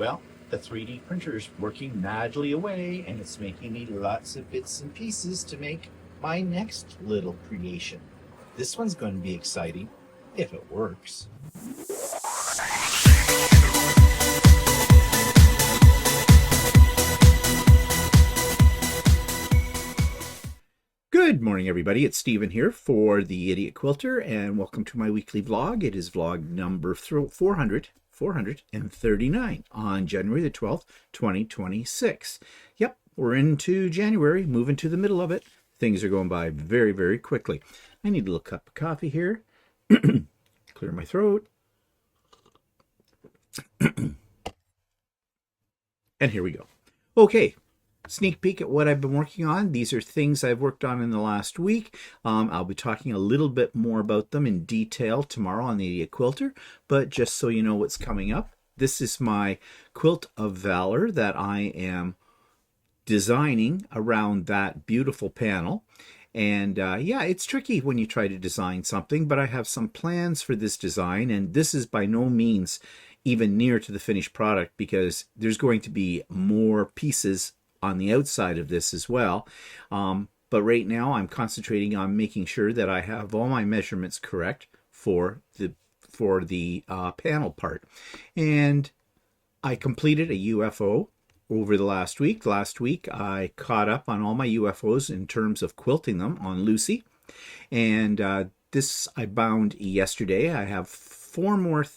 Well, the 3D printer is working madly away, and it's making me lots of bits and pieces to make my next little creation. This one's going to be exciting if it works. Good morning, everybody. It's Stephen here for the Idiot Quilter, and welcome to my weekly vlog. It is vlog number 439 on January the 12th, 2026. Yep, we're into January, moving to the middle of it. Things are going by very, very quickly. I need a little cup of coffee here. Clear my throat. And here we go. Okay. Sneak peek at what I've been working on. These are things I've worked on in the last week. I'll be talking a little bit more about them in detail tomorrow on the Idiot Quilter, but just so you know what's coming up, this is my Quilt of Valor that I am designing around that beautiful panel. And yeah, it's tricky when you try to design something, but I have some plans for this design, and this is by no means even near to the finished product because there's going to be more pieces on the outside of this as well. But right now I'm concentrating on making sure that I have all my measurements correct for the panel part. And I completed a UFO over the last week. Last week I caught up on all my UFOs in terms of quilting them on Lucy. And this I bound yesterday. I have 4 more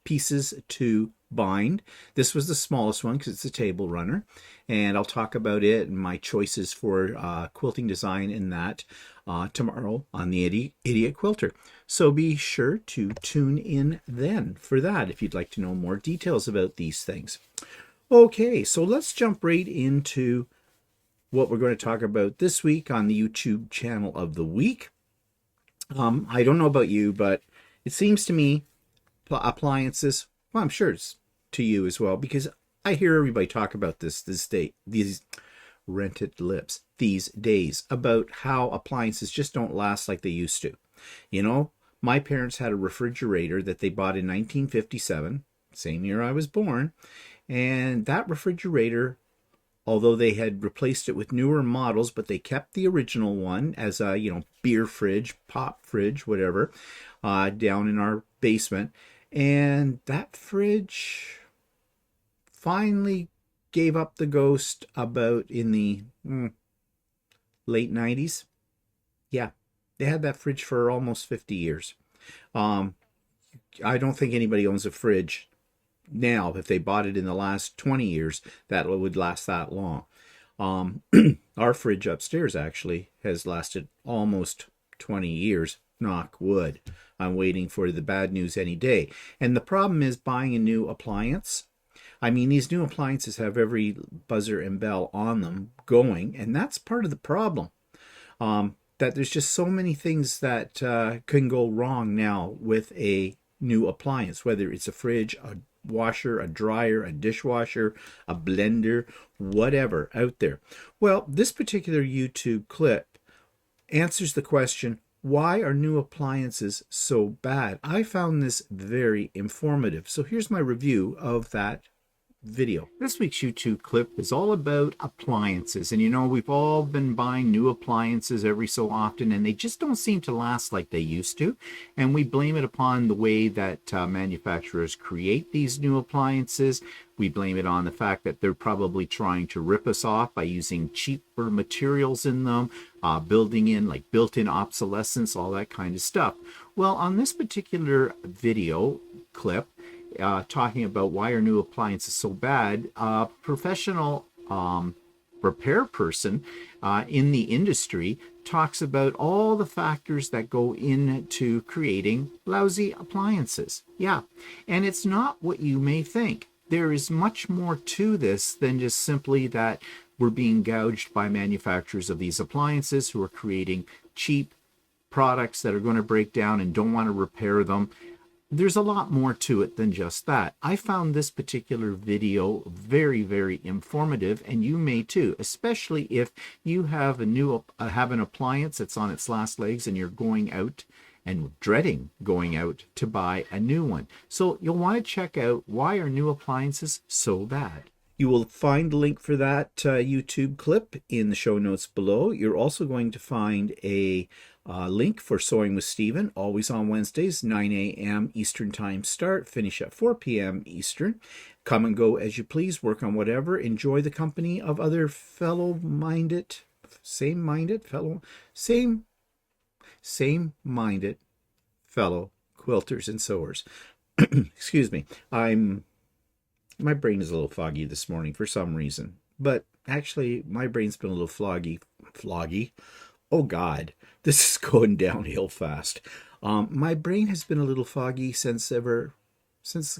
pieces to bind. This was the smallest one because it's a table runner, and I'll talk about it and my choices for quilting design in that tomorrow on the Idiot Quilter. So be sure to tune in then for that if you'd like to know more details about these things. Okay, so let's jump right into what we're going to talk about this week on the YouTube channel of the week. I don't know about you, but it seems to me appliances, well, I'm sure it's to you as well, because I hear everybody talk about these rented lips these days, about how appliances just don't last like they used to. You know, my parents had a refrigerator that they bought in 1957, same year I was born, and that refrigerator, although they had replaced it with newer models, but they kept the original one as a, beer fridge, pop fridge, whatever, down in our basement. And that fridge finally gave up the ghost about in the late 90s. Yeah, they had that fridge for almost 50 years. I don't think anybody owns a fridge now, if they bought it in the last 20 years, that would last that long. Our fridge upstairs actually has lasted almost 20 years. Knock wood. I'm waiting for the bad news any day. And the problem is buying a new appliance. I mean, these new appliances have every buzzer and bell on them going, and that's part of the problem. That there's just so many things that can go wrong now with a new appliance, whether it's a fridge, a washer, a dryer, a dishwasher, a blender, whatever out there. Well, this particular YouTube clip answers the question, why are new appliances so bad? I found this very informative. So here's my review of that video. This week's YouTube clip is all about appliances. And we've all been buying new appliances every so often, and they just don't seem to last like they used to. And we blame it upon the way that manufacturers create these new appliances. We blame it on the fact that they're probably trying to rip us off by using cheaper materials in them, building in like built-in obsolescence, all that kind of stuff. Well, on this particular video clip, talking about why are new appliances so bad, a professional repair person in the industry talks about all the factors that go into creating lousy appliances. Yeah, and it's not what you may think. There is much more to this than just simply that we're being gouged by manufacturers of these appliances who are creating cheap products that are going to break down and don't want to repair them. There's a lot more to it than just that. I found this particular video very, very informative, and you may too, especially if you have an appliance that's on its last legs and you're going out and dreading going out to buy a new one. So you'll want to check out why are new appliances so bad. You will find the link for that YouTube clip in the show notes below. You're also going to find a link for Sewing with Stephen, always on Wednesdays, 9 a.m. Eastern Time start, finish at 4 p.m. Eastern. Come and go as you please, work on whatever, enjoy the company of other same-minded fellow quilters and sewers. Excuse me. My brain is a little foggy this morning for some reason, but actually my brain's been a little floggy. Oh God, this is going downhill fast. My brain has been a little foggy since the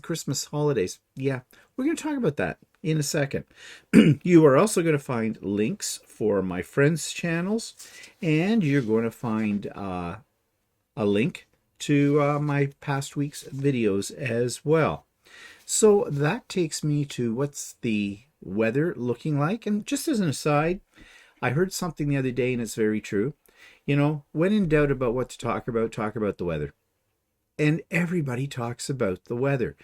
Christmas holidays. Yeah, we're going to talk about that in a second. You are also going to find links for my friends' channels, and you're going to find a link to my past week's videos as well. So that takes me to what's the weather looking like. And just as an aside, I heard something the other day, and it's very true. You know, when in doubt about what to talk about the weather. And everybody talks about the weather.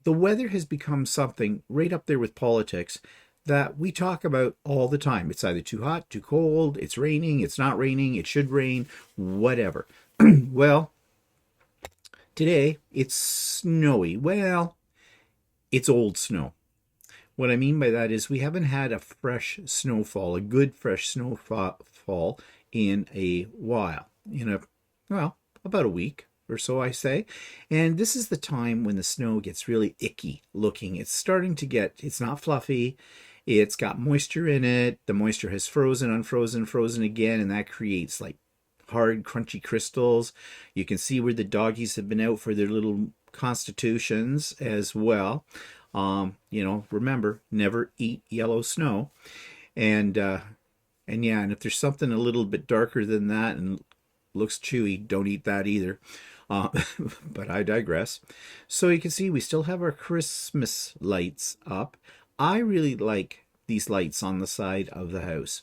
The weather has become something right up there with politics that we talk about all the time. It's either too hot, too cold, it's raining, it's not raining, it should rain, whatever. Well, today it's snowy. Well, it's old snow. What I mean by that is we haven't had a fresh snowfall, a good fresh snowfall in a while. About a week or so, I say. And this is the time when the snow gets really icky looking. It's not fluffy. It's got moisture in it. The moisture has frozen, unfrozen, frozen again, and that creates like hard, crunchy crystals. You can see where the doggies have been out for their little constitutions as well. Remember, never eat yellow snow. And if there's something a little bit darker than that and looks chewy, don't eat that either. But I digress. So you can see we still have our Christmas lights up. I really like these lights on the side of the house,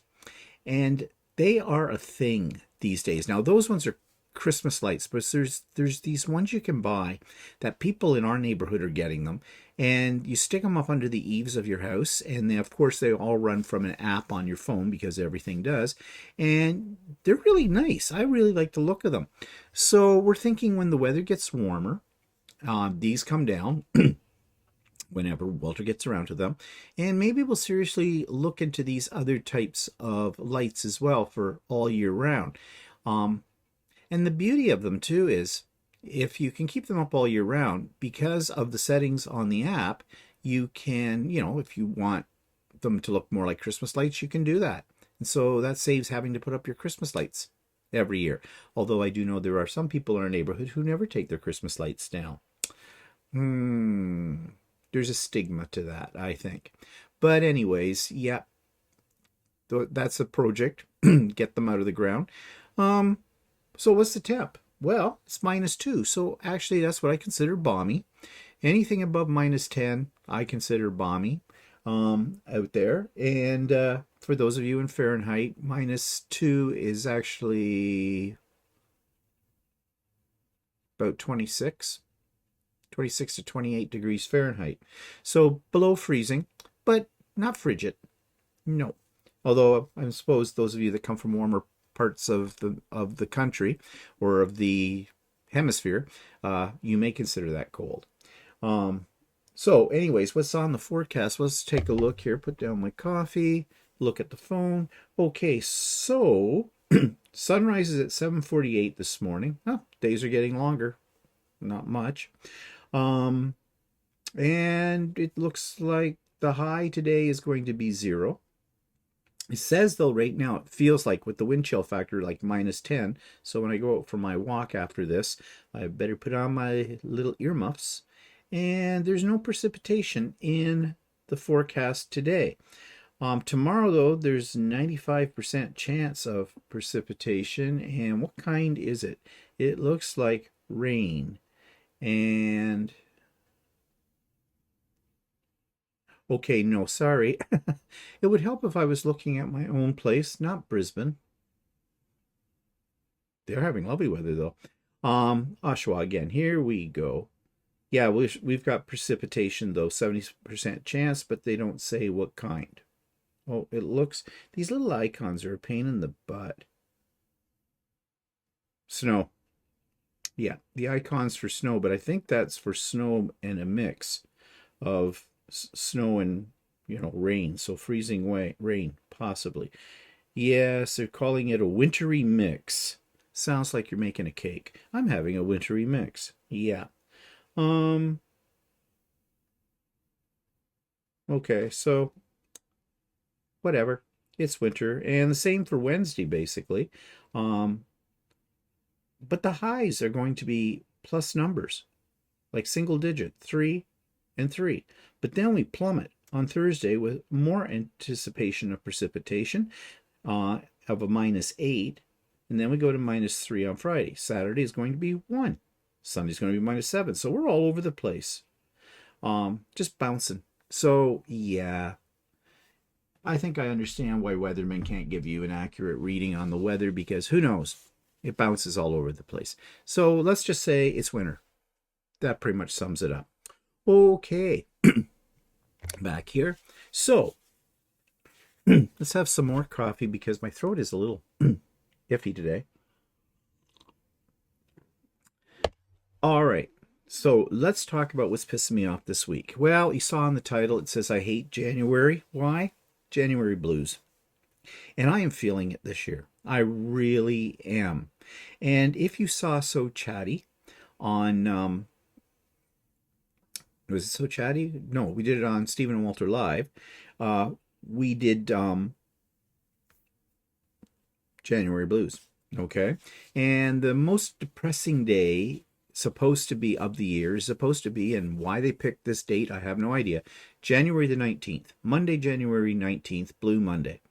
and they are a thing these days. Now those ones are Christmas lights, but there's these ones you can buy that people in our neighborhood are getting them, and you stick them up under the eaves of your house, and of course they all run from an app on your phone because everything does, and they're really nice. I really like the look of them. So we're thinking when the weather gets warmer, these come down whenever Walter gets around to them, and maybe we'll seriously look into these other types of lights as well for all year round. And the beauty of them too is if you can keep them up all year round, because of the settings on the app, you can, if you want them to look more like Christmas lights, you can do that. And so that saves having to put up your Christmas lights every year. Although I do know there are some people in our neighborhood who never take their Christmas lights down. There's a stigma to that, I think. But anyways, yeah, that's a project. Get them out of the ground. So what's the temp? Well, it's -2. So actually that's what I consider balmy. Anything above -10, I consider balmy out there. And for those of you in Fahrenheit, -2 is actually about 26 to 28 degrees Fahrenheit. So below freezing, but not frigid. No. Although I suppose those of you that come from warmer parts of the country or of the hemisphere, you may consider that cold. So anyways, what's on the forecast? Let's take a look here. Put down my coffee, look at the phone. Okay, so sunrise is at 7:48 this morning. Oh, days are getting longer. Not much. And it looks like the high today is going to be 0. It says, though, right now, it feels like with the wind chill factor, like -10. So when I go out for my walk after this, I better put on my little earmuffs. And there's no precipitation in the forecast today. Tomorrow, though, there's 95% chance of precipitation. And what kind is it? It looks like rain. And okay, no, sorry. It would help if I was looking at my own place, not Brisbane. They're having lovely weather, though. Oshawa again. Here we go. Yeah, we've got precipitation though, 70% chance, but they don't say what kind. Oh, it looks, these little icons are a pain in the butt. Snow. Yeah, the icon's for snow, but I think that's for snow and a mix of snow and, rain. So freezing rain, possibly. Yes, they're calling it a wintry mix. Sounds like you're making a cake. I'm having a wintry mix. Yeah. Um, okay, so whatever. It's winter. And the same for Wednesday, basically. Um, but the highs are going to be plus numbers, like single digit, 3 and 3. But then we plummet on Thursday with more anticipation of precipitation of a -8. And then we go to -3 on Friday. Saturday is going to be 1. Sunday's going to be -7. So we're all over the place. Just bouncing. So, yeah. I think I understand why weathermen can't give you an accurate reading on the weather because who knows? It bounces all over the place. So let's just say it's winter. That pretty much sums it up. Okay. Back here. So let's have some more coffee because my throat is a little iffy today. All right. So let's talk about what's pissing me off this week. Well, you saw in the title, it says I hate January. Why? January blues. And I am feeling it this year. I really am. And if you saw So Chatty on, was it So Chatty? No, we did it on Stephen and Walter Live. We did January blues. Okay. And the most depressing day supposed to be of the year is supposed to be, and why they picked this date, I have no idea. January the 19th. Monday, January 19th, Blue Monday.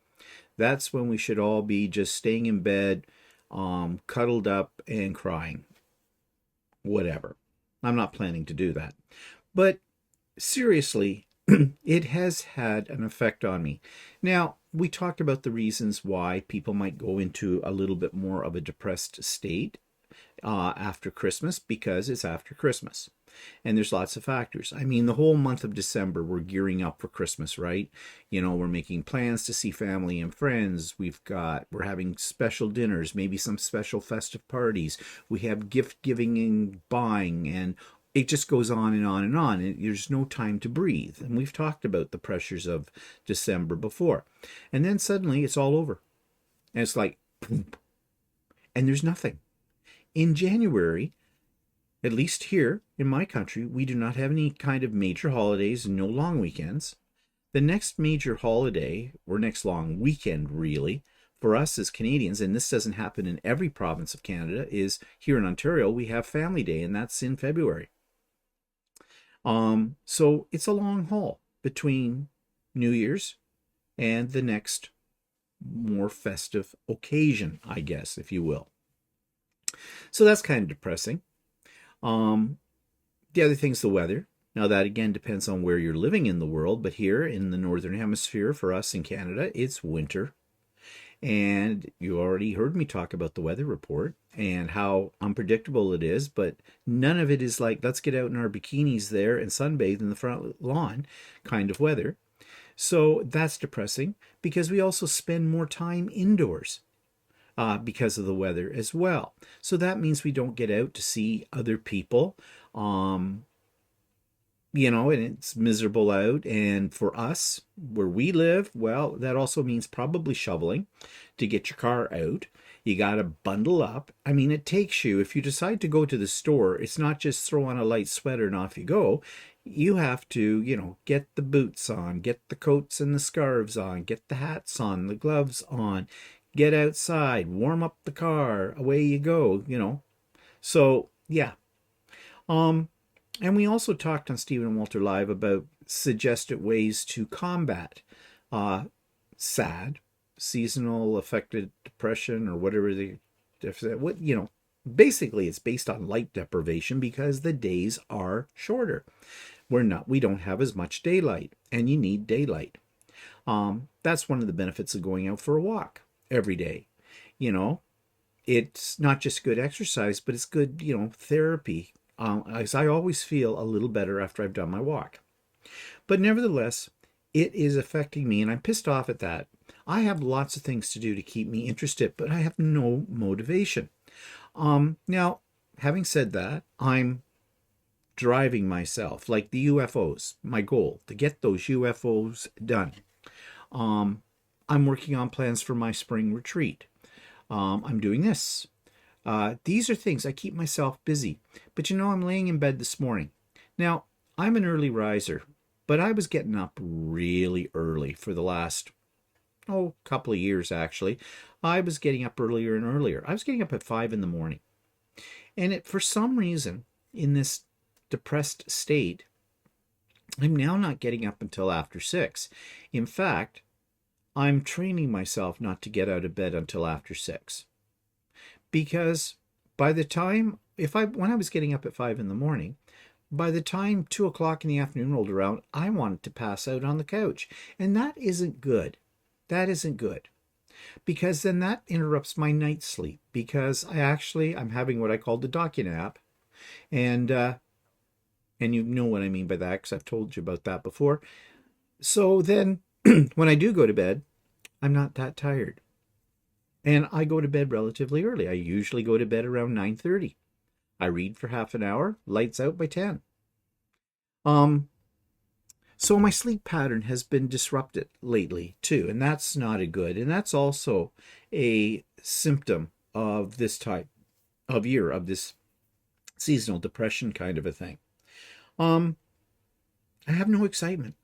That's when we should all be just staying in bed, cuddled up and crying. Whatever. I'm not planning to do that. But seriously, it has had an effect on me. Now, we talked about the reasons why people might go into a little bit more of a depressed state after Christmas, because it's after Christmas. And there's lots of factors. I mean, the whole month of December, we're gearing up for Christmas, right? We're making plans to see family and friends. We're having special dinners, maybe some special festive parties. We have gift giving and buying, and it just goes on and on and on. There's no time to breathe. And we've talked about the pressures of December before. And then suddenly it's all over. And it's like, boom, and there's nothing. In January, at least here in my country, we do not have any kind of major holidays and no long weekends. The next major holiday, or next long weekend really, for us as Canadians, and this doesn't happen in every province of Canada, is here in Ontario, we have Family Day, and that's in February. So it's a long haul between New Year's and the next more festive occasion, I guess, if you will. So that's kind of depressing. The other thing's the weather. Now that again depends on where you're living in the world, but here in the Northern Hemisphere for us in Canada, it's winter. And you already heard me talk about the weather report and how unpredictable it is, but none of it is like, let's get out in our bikinis there and sunbathe in the front lawn kind of weather. So that's depressing because we also spend more time indoors. Because of the weather as well. So that means we don't get out to see other people, and it's miserable out. And for us, where we live, well, that also means probably shoveling to get your car out. You got to bundle up. I mean, it takes you, if you decide to go to the store, it's not just throw on a light sweater and off you go. You have to, get the boots on, get the coats and the scarves on, get the hats on, the gloves on, get outside, warm up the car, away you go, So, yeah. And we also talked on Stephen and Walter Live about suggested ways to combat SAD, seasonal affected depression, or whatever basically it's based on light deprivation because the days are shorter. We don't have as much daylight, and you need daylight. That's one of the benefits of going out for a walk every day. it's not just good exercise, but it's good, therapy. As I always feel a little better after I've done my walk. But nevertheless, it is affecting me, and I'm pissed off at that. I have lots of things to do to keep me interested, but I have no motivation. Now, having said that, I'm driving myself, like the UFOs, my goal to get those UFOs done. Um, I'm working on plans for my spring retreat. I'm doing this. These are things I keep myself busy. But I'm laying in bed this morning. Now, I'm an early riser, but I was getting up really early for the last, couple of years actually. I was getting up earlier and earlier. I was getting up at 5 in the morning. And for some reason, in this depressed state, I'm now not getting up until after 6. In fact, I'm training myself not to get out of bed until after 6. Because by the time, when I was getting up at 5 in the morning, by the time 2 o'clock in the afternoon rolled around, I wanted to pass out on the couch. And that isn't good. That isn't good. Because then that interrupts my night sleep. Because I'm having what I call the docu nap. And you know what I mean by that, because I've told you about that before. So then, when I do go to bed, I'm not that tired. And I go to bed relatively early. I usually go to bed around 9:30. I read for half an hour, lights out by 10. So my sleep pattern has been disrupted lately too, and that's not a good. And that's also a symptom of this type of year, of this seasonal depression kind of a thing. I have no excitement.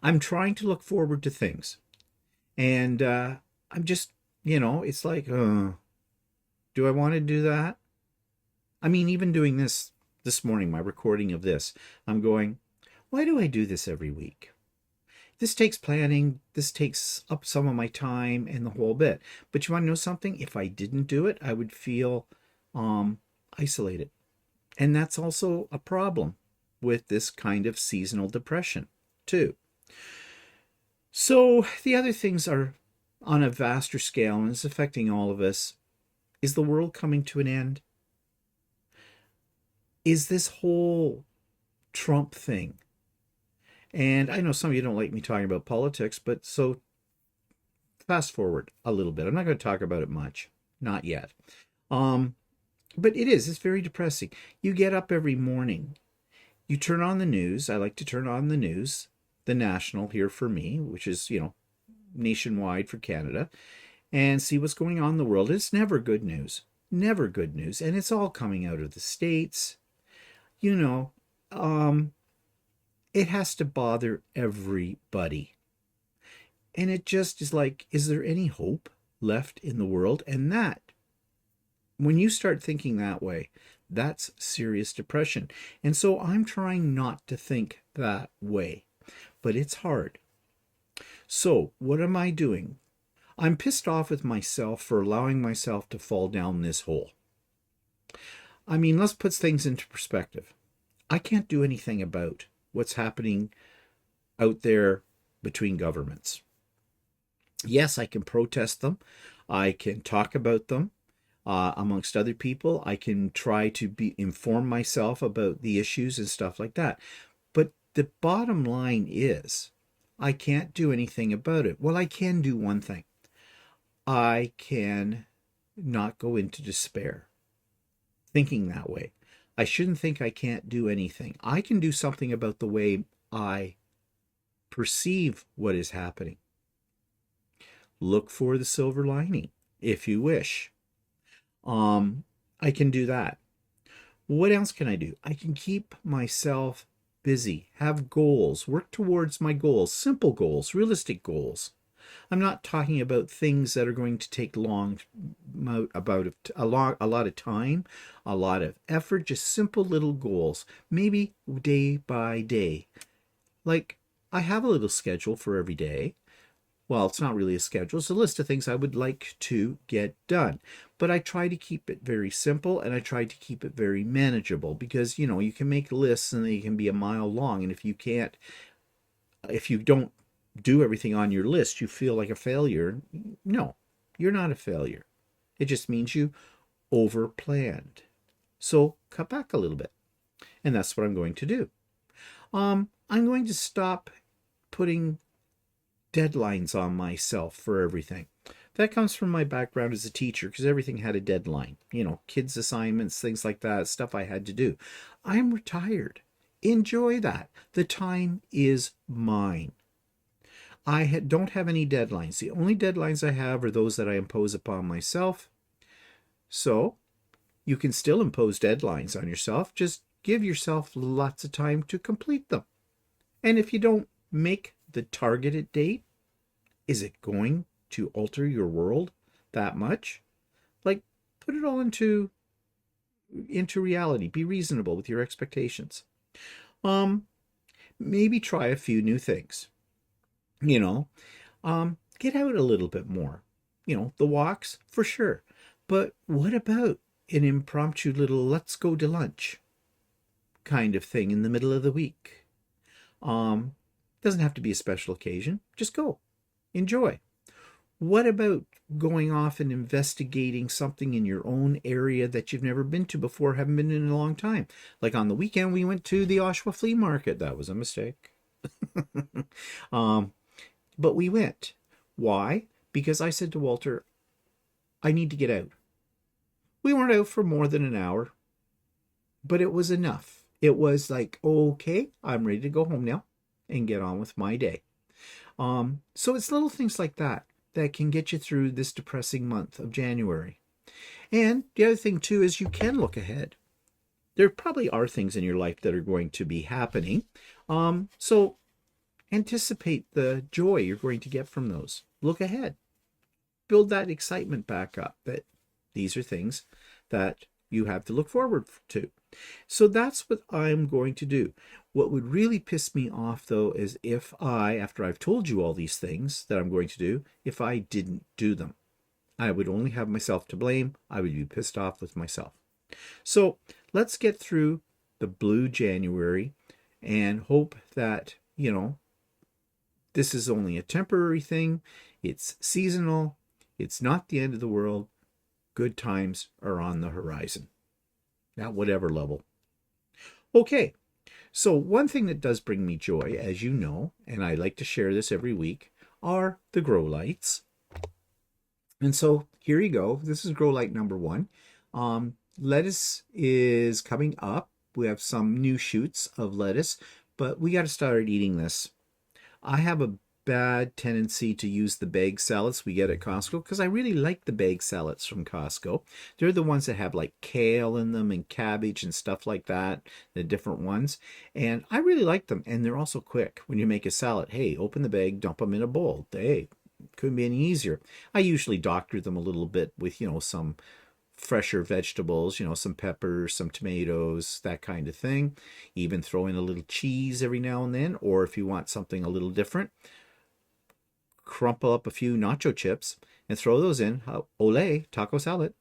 I'm trying to look forward to things. And I'm just, it's like, do I want to do that? I mean, even doing this morning, my recording of this, I'm going, why do I do this every week? This takes planning. This takes up some of my time and the whole bit. But you want to know something? If I didn't do it, I would feel isolated. And that's also a problem with this kind of seasonal depression, too. So the other things are on a vaster scale, and it's affecting all of us. Is the world coming to an end? Is this whole Trump thing? And I know some of you don't like me talking about politics, but so fast forward a little bit. I'm not going to talk about it much. Not yet. But it's very depressing. You get up every morning. You turn on the news. I like to turn on the news, the national here for me, which is, nationwide for Canada, and see what's going on in the world. It's never good news. Never good news. And it's all coming out of the States. It has to bother everybody. And it just is like, is there any hope left in the world? And that, when you start thinking that way, that's serious depression. And so I'm trying not to think that way, but it's hard. So what am I doing? I'm pissed off with myself for allowing myself to fall down this hole. I mean, let's put things into perspective. I can't do anything about what's happening out there between governments. Yes, I can protest them. I can talk about them amongst other people. I can try to inform myself about the issues and stuff like that. But the bottom line is, I can't do anything about it. Well, I can do one thing. I can not go into despair thinking that way. I shouldn't think I can't do anything. I can do something about the way I perceive what is happening. Look for the silver lining, if you wish. I can do that. What else can I do? I can keep myself busy, have goals, work towards my goals, simple goals, realistic goals. I'm not talking about things that are going to take a lot of time, a lot of effort, just simple little goals, maybe day by day. Like, I have a little schedule for every day. Well, it's not really a schedule. It's a list of things I would like to get done. But I try to keep it very simple, and I try to keep it very manageable, because, you can make lists and they can be a mile long. And if you don't do everything on your list, you feel like a failure. No, you're not a failure. It just means you overplanned. So cut back a little bit. And that's what I'm going to do. I'm going to stop putting deadlines on myself for everything. That comes from my background as a teacher because everything had a deadline. You know, kids' assignments, things like that, stuff I had to do. I'm retired. Enjoy that. The time is mine. Don't have any deadlines. The only deadlines I have are those that I impose upon myself. So you can still impose deadlines on yourself. Just give yourself lots of time to complete them. And if you don't make the targeted date, is it going to alter your world that much? Like, put it all into reality. Be reasonable with your expectations. Maybe try a few new things. You know, get out a little bit more. You know, the walks for sure. But what about an impromptu little let's go to lunch kind of thing in the middle of the week? Doesn't have to be a special occasion. Just go. Enjoy. What about going off and investigating something in your own area that you've never been to before, haven't been in a long time? Like on the weekend, we went to the Oshawa Flea Market. That was a mistake. But we went. Why? Because I said to Walter, I need to get out. We weren't out for more than an hour, but it was enough. It was like, okay, I'm ready to go home now and get on with my day. So it's little things like that that can get you through this depressing month of January. And the other thing too is you can look ahead. There probably are things in your life that are going to be happening. So anticipate the joy you're going to get from those. Look ahead. Build that excitement back up that these are things that you have to look forward to. So that's what I'm going to do. What would really piss me off, though, is if after I've told you all these things that I'm going to do, if I didn't do them. I would only have myself to blame. I would be pissed off with myself. So let's get through the blue January and hope that, this is only a temporary thing. It's seasonal. It's not the end of the world. Good times are on the horizon, at whatever level. Okay, so one thing that does bring me joy, as you know, and I like to share this every week, are the grow lights. And so here you go. This is grow light number 1. Lettuce is coming up. We have some new shoots of lettuce, but we got to start eating this. I have a bad tendency to use the bag salads we get at Costco because I really like the bag salads from Costco. They're the ones that have like kale in them and cabbage and stuff like that, the different ones. And I really like them. And they're also quick. When you make a salad, hey, open the bag, dump them in a bowl. Hey, couldn't be any easier. I usually doctor them a little bit with, some fresher vegetables, some peppers, some tomatoes, that kind of thing. Even throw in a little cheese every now and then, or if you want something a little different, crumple up a few nacho chips and throw those in. Ole, taco salad.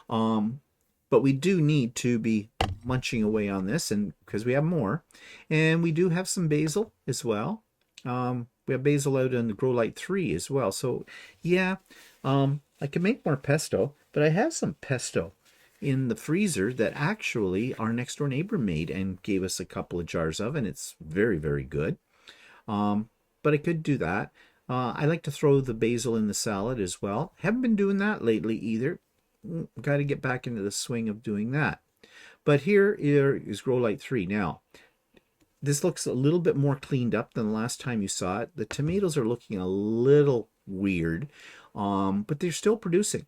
But we do need to be munching away on this, and because we have more. And we do have some basil as well. We have basil out in the Grow Light 3 as well. So yeah, I can make more pesto, but I have some pesto in the freezer that actually our next door neighbor made and gave us a couple of jars of, and it's very, very good. But I could do that. I like to throw the basil in the salad as well. Haven't been doing that lately either. Got to get back into the swing of doing that. But here is Grow Light 3. Now, this looks a little bit more cleaned up than the last time you saw it. The tomatoes are looking a little weird, but they're still producing.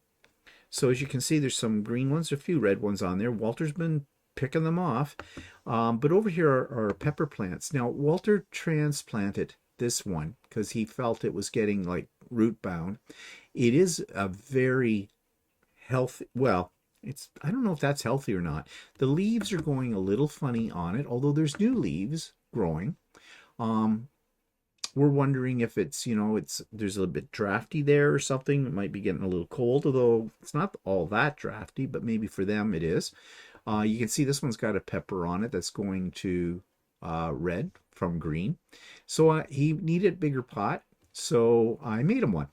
So as you can see, there's some green ones, a few red ones on there. Walter's been picking them off. But over here are pepper plants. Now, Walter transplanted this one because he felt it was getting like root bound. It is a very healthy, I don't know if that's healthy or not. The leaves are going a little funny on it, although there's new leaves growing. We're wondering if it's, there's a little bit drafty there or something. It might be getting a little cold, although it's not all that drafty, but maybe for them it is. You can see this one's got a pepper on it that's going to red from green. So he needed a bigger pot, so I made him one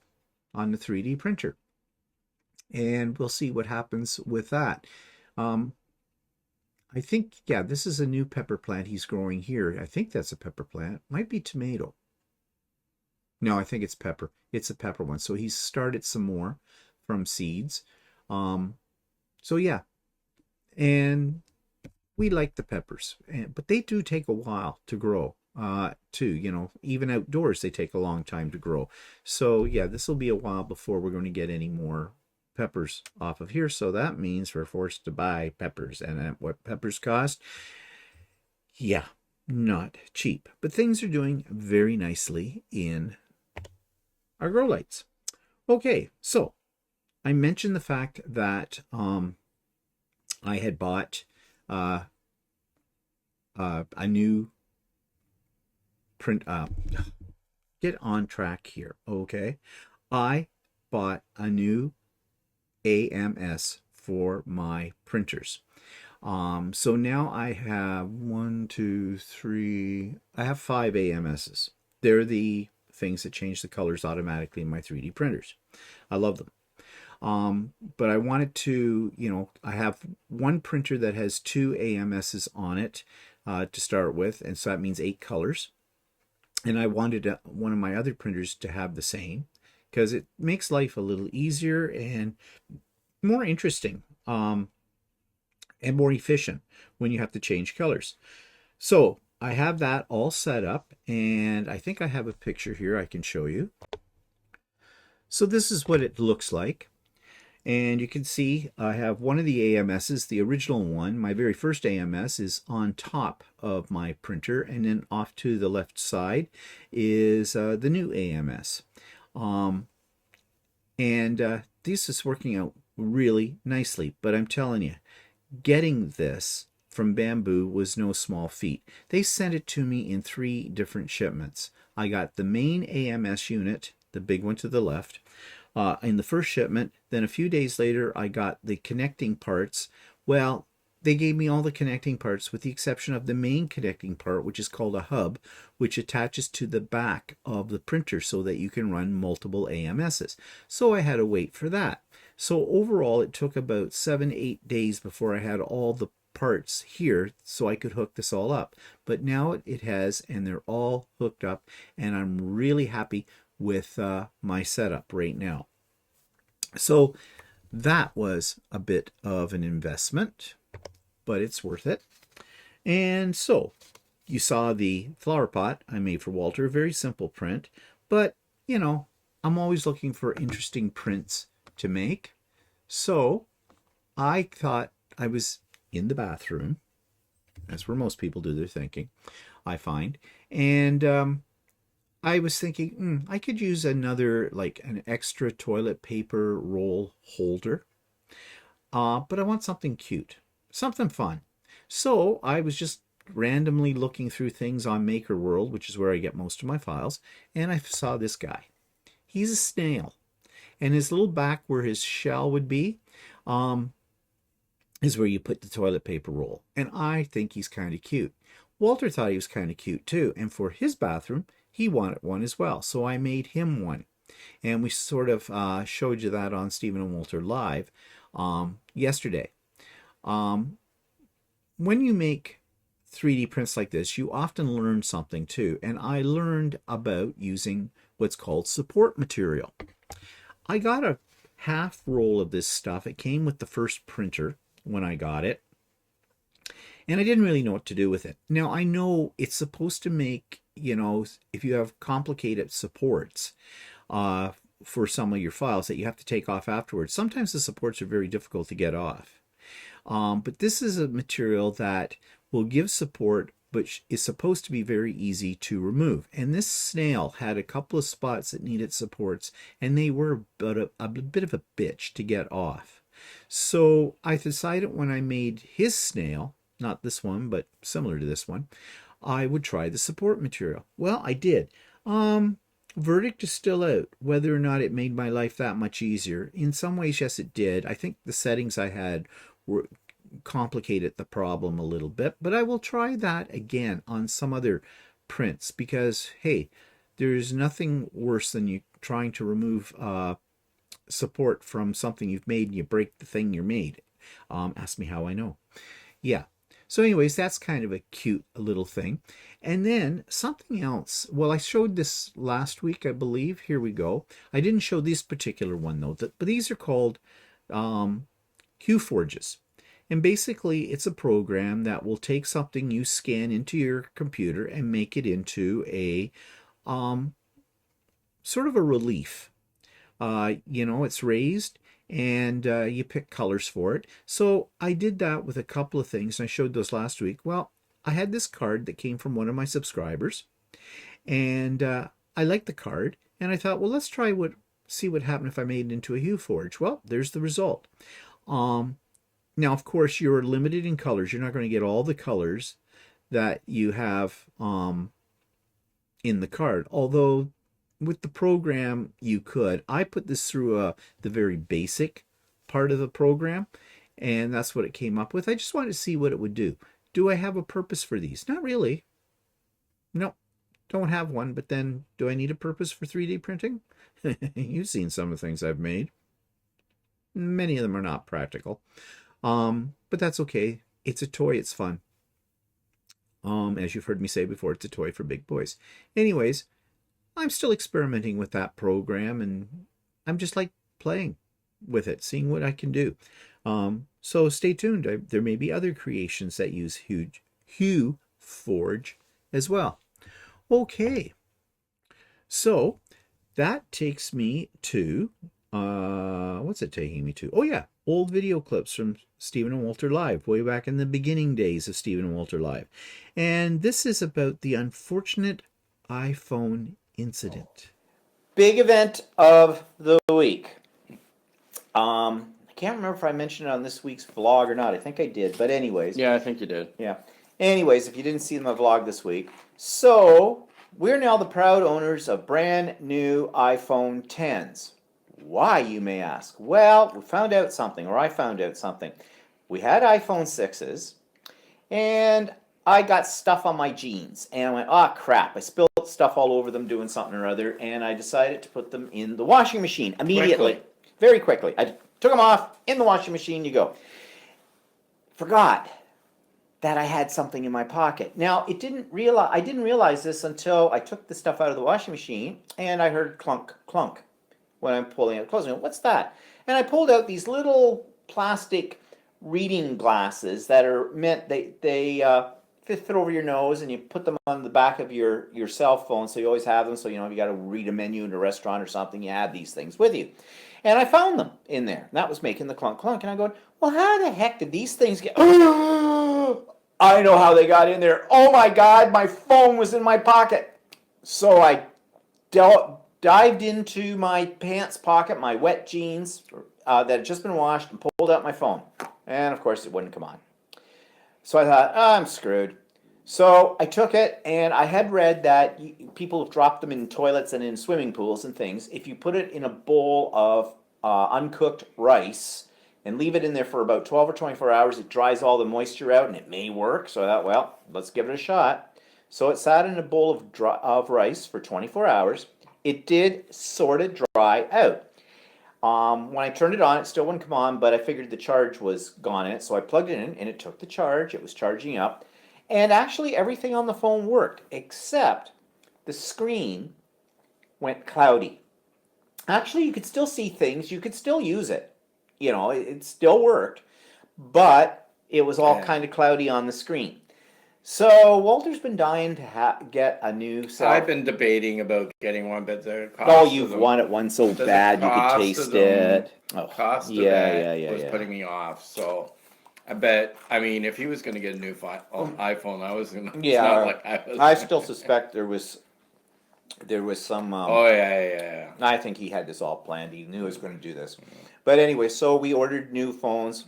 on the 3D printer. and we'll see what happens with that. Um, I think, yeah, this is a new pepper plant he's growing here. I think that's a pepper plant. Might be tomato. No, I think it's pepper. It's a pepper one. So he's started some more from seeds. Um, so yeah, and we like the peppers, but they do take a while to grow. Too, even outdoors they take a long time to grow. So yeah, this will be a while before we're going to get any more peppers off of here. So that means we're forced to buy peppers, and at what peppers cost, yeah, not cheap. But things are doing very nicely in our grow lights. Okay, so I mentioned the fact that I had bought uh, a new print. Get on track here, okay? I bought a new AMS for my printers. So now I have one, two, three. I have 5 AMSs. They're the things that change the colors automatically in my 3D printers. I love them. But I wanted to, I have one printer that has 2 AMSs on it to start with, and so that means 8 colors. And I wanted one of my other printers to have the same, because it makes life a little easier and more interesting, and more efficient when you have to change colors. So I have that all set up, and I think I have a picture here I can show you. So this is what it looks like. And you can see I have one of the AMSs, the original one. My very first AMS is on top of my printer, and then off to the left side is the new AMS. This is working out really nicely, but I'm telling you, getting this from Bamboo was no small feat. They sent it to me in 3 different shipments. I got the main AMS unit, the big one to the left, in the first shipment. Then a few days later, I got the connecting parts. Well, they gave me all the connecting parts with the exception of the main connecting part, which is called a hub, which attaches to the back of the printer so that you can run multiple AMSs. So I had to wait for that. So overall, it took about 7-8 days before I had all the parts here so I could hook this all up. But now it has, and they're all hooked up, and I'm really happy with my setup right now. So that was a bit of an investment, but it's worth it. And so you saw the flower pot I made for Walter, very simple print, but I'm always looking for interesting prints to make. So I thought, I was in the bathroom. That's where most people do their thinking, I find. And I was thinking, I could use another, like an extra toilet paper roll holder. But I want something cute, something fun. So I was just randomly looking through things on Maker World, which is where I get most of my files, and I saw this guy. He's a snail, and his little back where his shell would be is where you put the toilet paper roll. And I think he's kind of cute. Walter thought he was kind of cute too, and for his bathroom, he wanted one as well. So I made him one. And we sort of showed you that on Stephen and Walter Live yesterday. When you make 3D prints like this, you often learn something too. And I learned about using what's called support material. I got a half roll of this stuff. It came with the first printer when I got it. And I didn't really know what to do with it. Now, I know it's supposed to make, if you have complicated supports for some of your files that you have to take off afterwards, sometimes the supports are very difficult to get off. But this is a material that will give support, but is supposed to be very easy to remove. And this snail had a couple of spots that needed supports, and they were a bit of a bitch to get off. So I decided when I made his snail, not this one, but similar to this one, I would try the support material. Well, I did. Verdict is still out whether or not it made my life that much easier. In some ways, yes, it did. I think the settings I had were complicated the problem a little bit, but I will try that again on some other prints because, hey, there's nothing worse than you trying to remove support from something you've made and you break the thing you made. Ask me how I know. Yeah. So anyways, that's kind of a cute little thing. And then something else. Well, I showed this last week, I believe. Here we go. I didn't show this particular one though, but these are called QForges. And basically, it's a program that will take something you scan into your computer and make it into a sort of a relief. It's raised and you pick colors for it. So I did that with a couple of things. And I showed those last week. Well, I had this card that came from one of my subscribers, and I liked the card, and I thought, well, let's see what happened if I made it into a QForge. Well, there's the result. Now, of course, you're limited in colors. You're not going to get all the colors that you have in the card, although with the program you could. I put this through the very basic part of the program, and that's what it came up with. I just wanted to see what it would do. Do I have a purpose for these? Not really. No, don't have one. But then, do I need a purpose for 3D printing? You've seen some of the things I've made. Many of them are not practical. But that's okay. It's a toy. It's fun. As you've heard me say before, it's a toy for big boys. Anyways, I'm still experimenting with that program, and I'm just like playing with it, seeing what I can do. So stay tuned. There may be other creations that use QForge as well. Okay. So that takes me to, what's it taking me to? Oh yeah, old video clips from Stephen and Walter Live, way back in the beginning days of Stephen and Walter Live. And this is about the unfortunate iPhone incident. Big event of the week. I can't remember if I mentioned it on this week's vlog or not. I think I did, but anyways. Yeah, I think you did. Yeah. Anyways, if you didn't see my vlog this week. So, we're now the proud owners of brand new iPhone 10s. Why, you may ask? Well, we found out something, or I found out something. We had iPhone 6s, and I got stuff on my jeans, and I went, oh crap, I spilled stuff all over them doing something or other, and I decided to put them in the washing machine immediately. Very quickly. I took them off, in the washing machine you go. Forgot that I had something in my pocket. Now, I didn't realize this until I took the stuff out of the washing machine, and I heard clunk, clunk when I'm pulling it close. I went, what's that? And I pulled out these little plastic reading glasses that are meant, they fit over your nose, and you put them on the back of your cell phone, so you always have them, so if you got to read a menu in a restaurant or something, you have these things with you. And I found them in there. And that was making the clunk clunk, and I'm going, well, how the heck did these things get... I know how they got in there. Oh my God, my phone was in my pocket. So I dived into my pants pocket, my wet jeans that had just been washed, and pulled out my phone. And of course, it wouldn't come on. So I thought, oh, I'm screwed. So I took it, and I had read that people have dropped them in toilets and in swimming pools and things. If you put it in a bowl of uncooked rice and leave it in there for about 12 or 24 hours, it dries all the moisture out, and it may work. So I thought, well, let's give it a shot. So it sat in a bowl of rice for 24 hours. It did sort of dry out. When I turned it on, it still wouldn't come on, but I figured the charge was gone in it, so I plugged it in, and it took the charge. It was charging up, and actually everything on the phone worked, except the screen went cloudy. Actually, you could still see things. You could still use it. It still worked, but it was all kind of cloudy on the screen. So Walter's been dying to get a new cell. I've been debating about getting one, but the cost. Oh, you've wanted one so bad you could taste it. Oh, cost of that was putting me off. So I bet. I mean, if he was going to get a new iPhone, I was going to. Yeah, I still suspect there was some. Oh yeah. I think he had this all planned. He knew he was going to do this. But anyway, so we ordered new phones.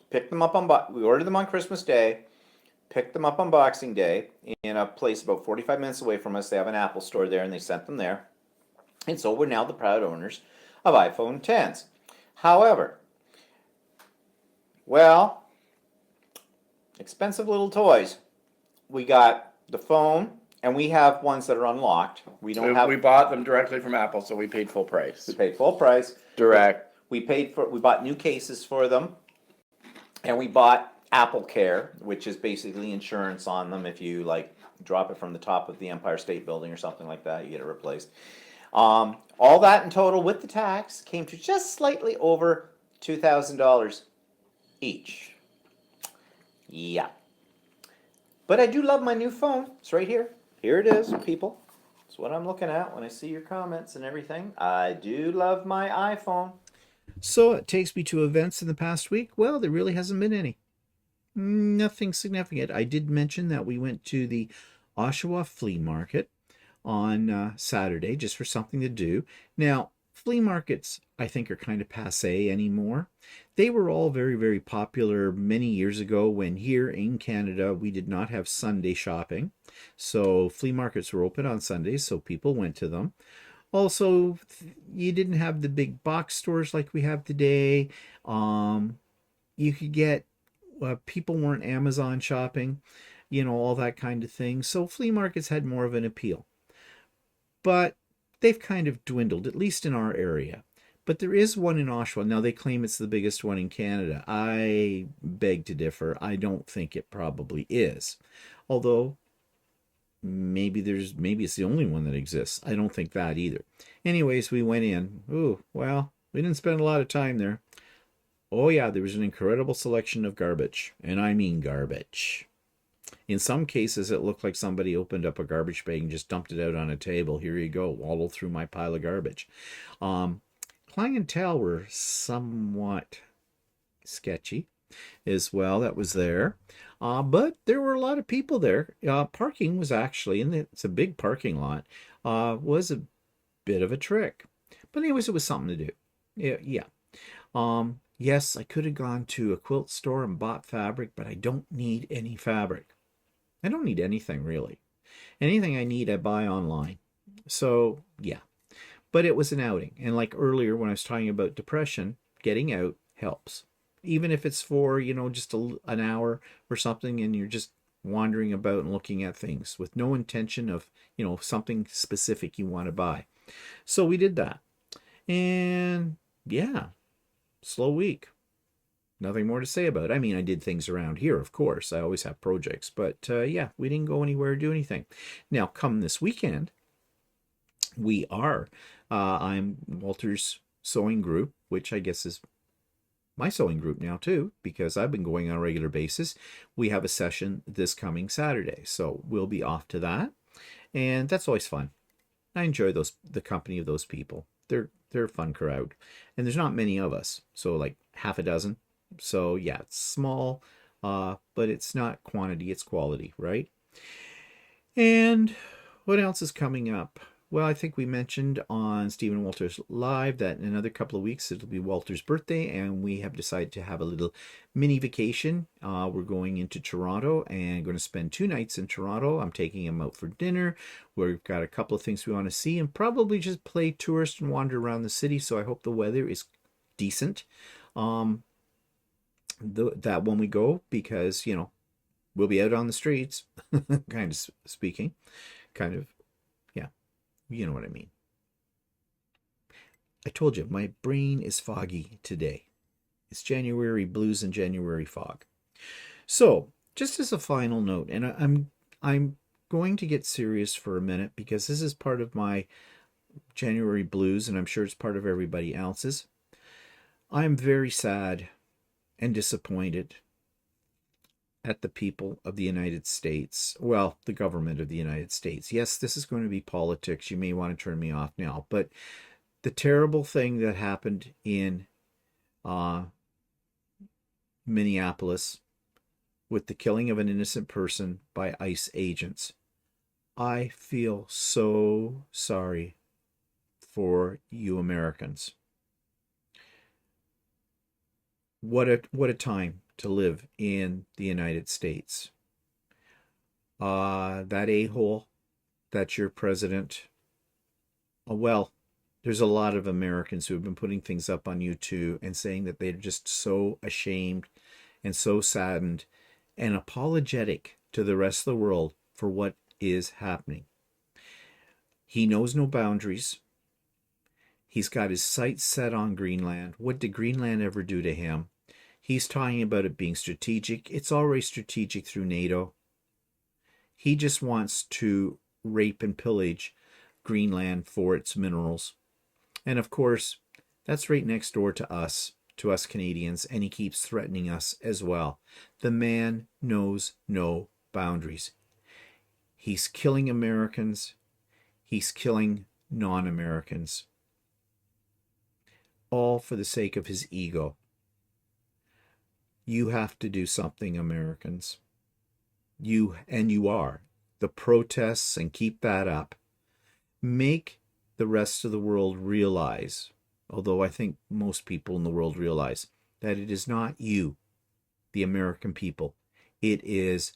Picked them up we ordered them on Christmas Day. Picked them up on Boxing Day in a place about 45 minutes away from us. They have an Apple store there, and they sent them there. And so we're now the proud owners of iPhone 10s. However, expensive little toys. We got the phone and we have ones that are unlocked. We don't We, have. we bought them directly from Apple, so we paid full price. We paid full price. Direct. We bought new cases for them, and we bought Apple Care, which is basically insurance on them. If you like drop it from the top of the Empire State Building or something like that, you get it replaced. All that in total with the tax came to just slightly over $2,000 each. Yeah. But I do love my new phone. It's right here. Here it is, people. It's what I'm looking at when I see your comments and everything. I do love my iPhone. So it takes me to events in the past week. Well, there really hasn't been any. Nothing significant. I did mention that we went to the Oshawa Flea Market on Saturday just for something to do. Now, flea markets, I think, are kind of passe anymore. They were all very, very popular many years ago when here in Canada we did not have Sunday shopping. So flea markets were open on Sundays, so people went to them. Also, you didn't have the big box stores like we have today. You could get, people weren't Amazon shopping, all that kind of thing. So flea markets had more of an appeal. But they've kind of dwindled, at least in our area. But there is one in Oshawa. Now, they claim it's the biggest one in Canada. I beg to differ. I don't think it probably is. Although, maybe it's the only one that exists. I don't think that either. Anyways, we went in. Ooh, well, we didn't spend a lot of time there. Oh yeah, there was an incredible selection of garbage. And I mean garbage. In some cases, it looked like somebody opened up a garbage bag and just dumped it out on a table. Here you go, wallow through my pile of garbage. Clientele were somewhat sketchy as well. That was there. But there were a lot of people there. Parking was actually, and it's a big parking lot, was a bit of a trick. But anyways, it was something to do. Yeah. Yes, I could have gone to a quilt store and bought fabric, but I don't need any fabric. I don't need anything, really. Anything I need, I buy online. So, yeah. But it was an outing. And like earlier when I was talking about depression, getting out helps. Even if it's for, just an hour or something and you're just wandering about and looking at things with no intention of, something specific you want to buy. So we did that. And yeah, slow week. Nothing more to say about it. I mean, I did things around here, of course. I always have projects. But yeah, we didn't go anywhere or do anything. Now, come this weekend, we are. I'm Walter's sewing group, which I guess is my sewing group now too, because I've been going on a regular basis. We have a session this coming Saturday. So we'll be off to that. And that's always fun. I enjoy the company of those people. They're a fun crowd. And there's not many of us. So like half a dozen. So yeah, it's small, but it's not quantity, it's quality, right? And what else is coming up? Well, I think we mentioned on Stephen Walters Live that in another couple of weeks it'll be Walter's birthday, and we have decided to have a little mini vacation. We're going into Toronto and going to spend 2 nights in Toronto. I'm taking him out for dinner. We've got a couple of things we want to see and probably just play tourist and wander around the city. So I hope the weather is decent. That when we go, because we'll be out on the streets, kind of speaking, kind of, yeah, you know what I mean. I told you my brain is foggy today. It's January blues and January fog. So just as a final note, and I'm going to get serious for a minute because this is part of my January blues, and I'm sure it's part of everybody else's. I'm very sad and disappointed at the people of the United States. Well, the government of the United States. Yes, this is going to be politics. You may want to turn me off now. But the terrible thing that happened in Minneapolis with the killing of an innocent person by ICE agents. I feel so sorry for you Americans. What a time to live in the United States. That a-hole, that's your president. Well, there's a lot of Americans who have been putting things up on YouTube and saying that they're just so ashamed and so saddened and apologetic to the rest of the world for what is happening. He knows no boundaries. He's got his sights set on Greenland. What did Greenland ever do to him? He's talking about it being strategic. It's already strategic through NATO. He just wants to rape and pillage Greenland for its minerals. And of course, that's right next door to us Canadians, and he keeps threatening us as well. The man knows no boundaries. He's killing Americans. He's killing non-Americans. All for the sake of his ego. You have to do something, Americans. You are. The protests, and keep that up. Make the rest of the world realize, although I think most people in the world realize, that it is not you, the American people. It is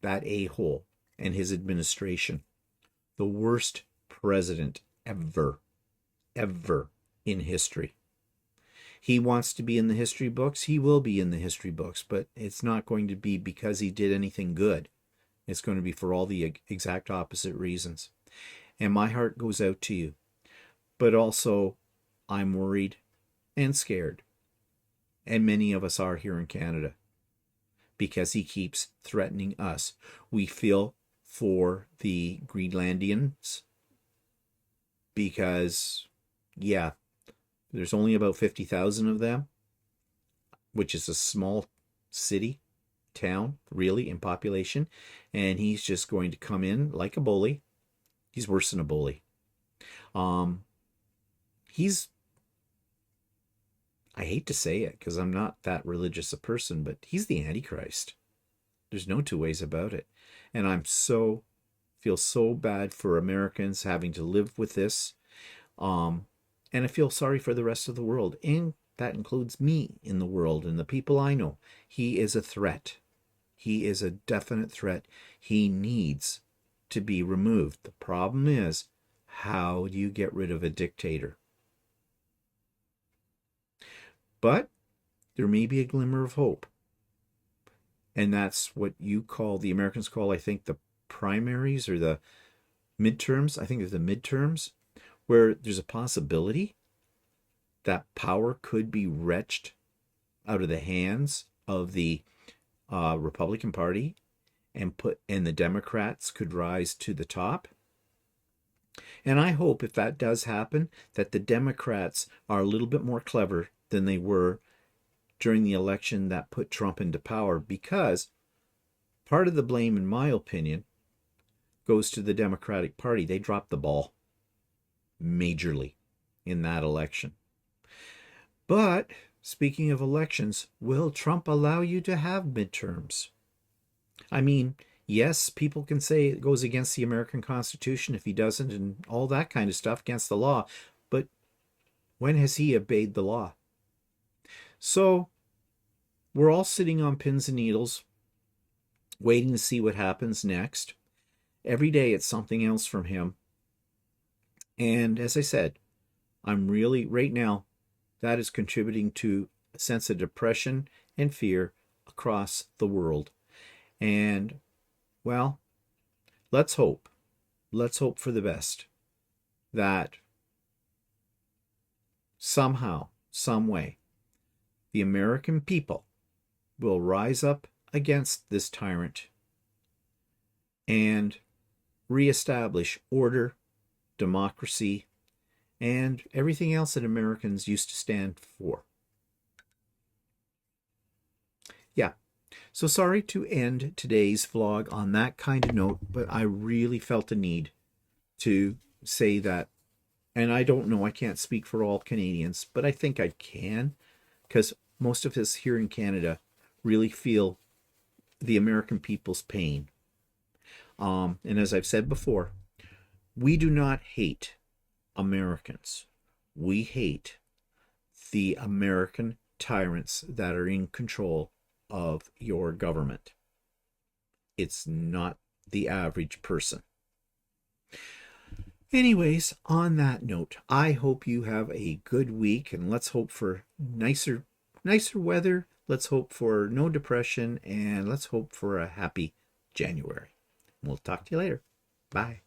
that a-hole and his administration. The worst president ever in history. He wants to be in the history books. He will be in the history books, but it's not going to be because he did anything good. It's going to be for all the exact opposite reasons. And my heart goes out to you. But also, I'm worried and scared. And many of us are here in Canada, because he keeps threatening us. We feel for the Greenlandians because, yeah, there's only about 50,000 of them, which is a small city, town, really, in population. And he's just going to come in like a bully. He's worse than a bully. I hate to say it because I'm not that religious a person, but he's the Antichrist. There's no two ways about it. And feel so bad for Americans having to live with this. And I feel sorry for the rest of the world. And that includes me in the world and the people I know. He is a threat. He is a definite threat. He needs to be removed. The problem is, how do you get rid of a dictator? But there may be a glimmer of hope. And that's what the Americans call, I think, the primaries or the midterms. I think they're the midterms, where there's a possibility that power could be wrenched out of the hands of the Republican Party and the Democrats could rise to the top. And I hope, if that does happen, that the Democrats are a little bit more clever than they were during the election that put Trump into power, because part of the blame, in my opinion, goes to the Democratic Party. They dropped the ball majorly in that election. But speaking of elections, will Trump allow you to have midterms? I mean, yes, people can say it goes against the American Constitution if he doesn't, and all that kind of stuff, against the law. But when has he obeyed the law? So we're all sitting on pins and needles, waiting to see what happens next. Every day it's something else from him. And as I said, I'm really, right now, that is contributing to a sense of depression and fear across the world. And, well, let's hope. Let's hope for the best. That somehow, some way, the American people will rise up against this tyrant and reestablish order, democracy, and everything else that Americans used to stand for. Yeah, so sorry to end today's vlog on that kind of note, but I really felt the need to say that. And I don't know, I can't speak for all Canadians, but I think I can, because most of us here in Canada really feel the American people's pain. And as I've said before, we do not hate Americans. We hate the American tyrants that are in control of your government. It's not the average person. Anyways, on that note, I hope you have a good week, and let's hope for nicer weather. Let's hope for no depression, and let's hope for a happy January. We'll talk to you later. Bye.